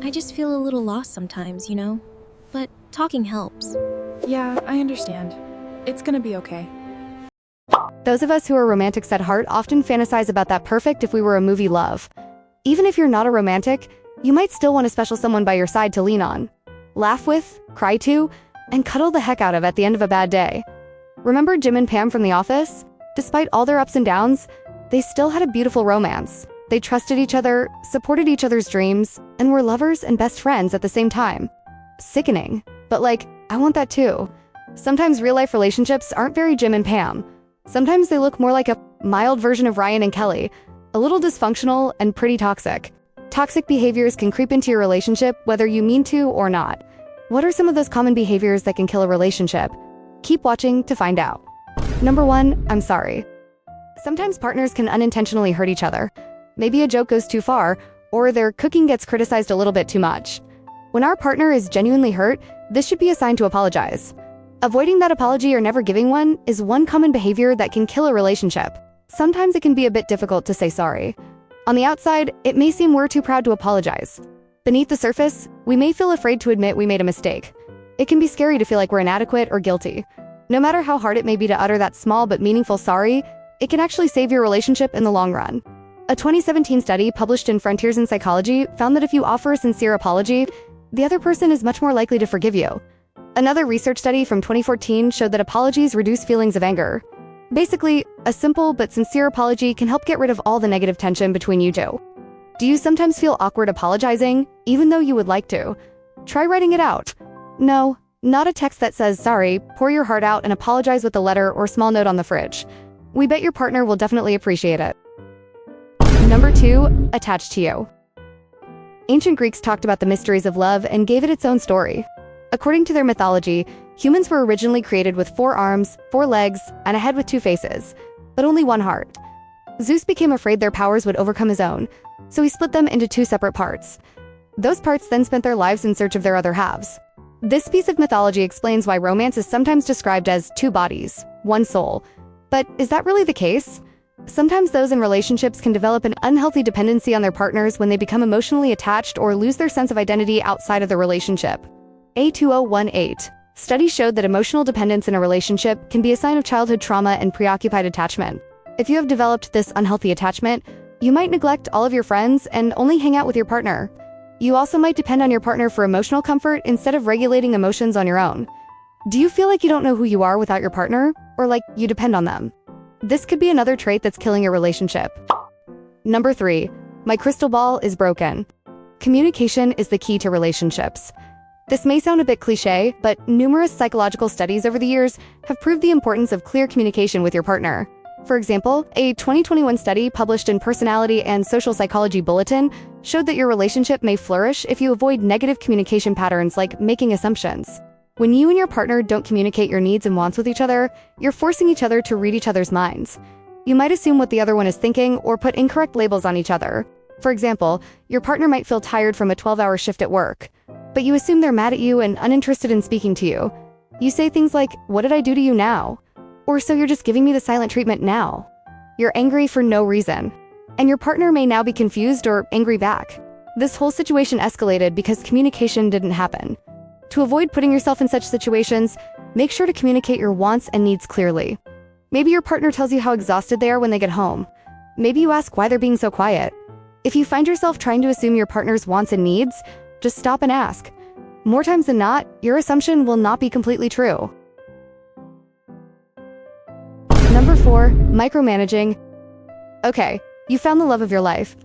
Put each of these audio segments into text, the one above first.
I just feel a little lost sometimes, you know? But talking helps. Yeah, I understand. It's gonna be okay. Those of us who are romantics at heart often fantasize about that perfect if we were a movie love. Even if you're not a romantic, you might still want a special someone by your side to lean on, laugh with, cry to, and cuddle the heck out of at the end of a bad day. Remember Jim and Pam from The Office? Despite all their ups and downs, they still had a beautiful romance. They trusted each other, supported each other's dreams, and were lovers and best friends at the same time. Sickening, but I want that too. Sometimes real-life relationships aren't very Jim and Pam. Sometimes they look more like a mild version of Ryan and Kelly, a little dysfunctional and pretty toxic. Toxic behaviors can creep into your relationship whether you mean to or not. What are some of those common behaviors that can kill a relationship? Keep watching to find out. Number 1, I'm sorry. Sometimes partners can unintentionally hurt each other. Maybe a joke goes too far, or their cooking gets criticized a little bit too much. When our partner is genuinely hurt, this should be a sign to apologize. Avoiding that apology or never giving one is one common behavior that can kill a relationship. Sometimes it can be a bit difficult to say sorry. On the outside, it may seem we're too proud to apologize. Beneath the surface, we may feel afraid to admit we made a mistake. It can be scary to feel like we're inadequate or guilty. No matter how hard it may be to utter that small but meaningful sorry, it can actually save your relationship in the long run. A 2017 study published in Frontiers in Psychology found that if you offer a sincere apology, the other person is much more likely to forgive you. Another research study from 2014 showed that apologies reduce feelings of anger. Basically, a simple but sincere apology can help get rid of all the negative tension between you two. Do you sometimes feel awkward apologizing, even though you would like to? Try writing it out. No, not a text that says sorry, pour your heart out and apologize with a letter or small note on the fridge. We bet your partner will definitely appreciate it. Number 2, attached to you. Ancient Greeks talked about the mysteries of love and gave it its own story. According to their mythology, humans were originally created with 4 arms, 4 legs, and a head with 2 faces, but only 1 heart. Zeus became afraid their powers would overcome his own, so he split them into 2 separate parts. Those parts then spent their lives in search of their other halves. This piece of mythology explains why romance is sometimes described as 2 bodies, 1 soul. But is that really the case? Sometimes those in relationships can develop an unhealthy dependency on their partners when they become emotionally attached or lose their sense of identity outside of the relationship. A2018. Studies showed that emotional dependence in a relationship can be a sign of childhood trauma and preoccupied attachment. If you have developed this unhealthy attachment, you might neglect all of your friends and only hang out with your partner. You also might depend on your partner for emotional comfort instead of regulating emotions on your own. Do you feel like you don't know who you are without your partner, or like you depend on them? This could be another trait that's killing your relationship. Number 3, my crystal ball is broken. Communication is the key to relationships. This may sound a bit cliche, but numerous psychological studies over the years have proved the importance of clear communication with your partner. For example, a 2021 study published in Personality and Social Psychology Bulletin showed that your relationship may flourish if you avoid negative communication patterns like making assumptions. When you and your partner don't communicate your needs and wants with each other, you're forcing each other to read each other's minds. You might assume what the other one is thinking or put incorrect labels on each other. For example, your partner might feel tired from a 12-hour shift at work, but you assume they're mad at you and uninterested in speaking to you. You say things like, "What did I do to you now?" Or "So you're just giving me the silent treatment now." You're angry for no reason. And your partner may now be confused or angry back. This whole situation escalated because communication didn't happen. To avoid putting yourself in such situations, make sure to communicate your wants and needs clearly. Maybe your partner tells you how exhausted they are when they get home. Maybe you ask why they're being so quiet. If you find yourself trying to assume your partner's wants and needs, just stop and ask. More times than not, your assumption will not be completely true. Number 4, micromanaging. Okay, you found the love of your life.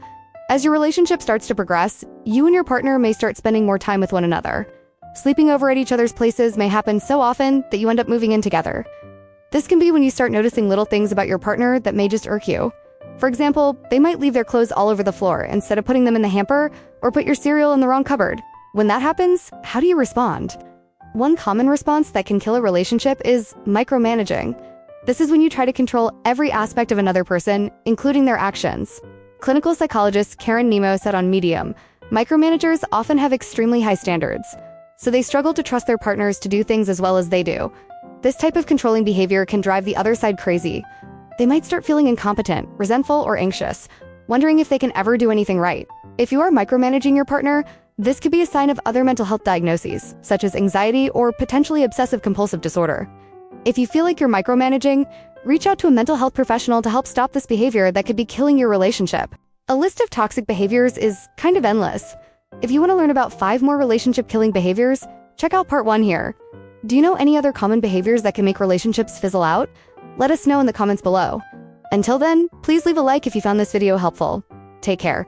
As your relationship starts to progress, you and your partner may start spending more time with one another. Sleeping over at each other's places may happen so often that you end up moving in together. This can be when you start noticing little things about your partner that may just irk you. For example, they might leave their clothes all over the floor instead of putting them in the hamper, or put your cereal in the wrong cupboard. When that happens, how do you respond? One common response that can kill a relationship is micromanaging. This is when you try to control every aspect of another person, including their actions. Clinical psychologist Karen Nemo said on Medium, micromanagers often have extremely high standards, so they struggle to trust their partners to do things as well as they do. This type of controlling behavior can drive the other side crazy. They might start feeling incompetent, resentful, or anxious, wondering if they can ever do anything right. If you are micromanaging your partner, This could be a sign of other mental health diagnoses, such as anxiety or potentially obsessive-compulsive disorder. If you feel like you're micromanaging, reach out to a mental health professional to help stop this behavior that could be killing your relationship. A list of toxic behaviors is kind of endless. If you want to learn about 5 more relationship-killing behaviors, check out part 1 here. Do you know any other common behaviors that can make relationships fizzle out? Let us know in the comments below. Until then, please leave a like if you found this video helpful. Take care.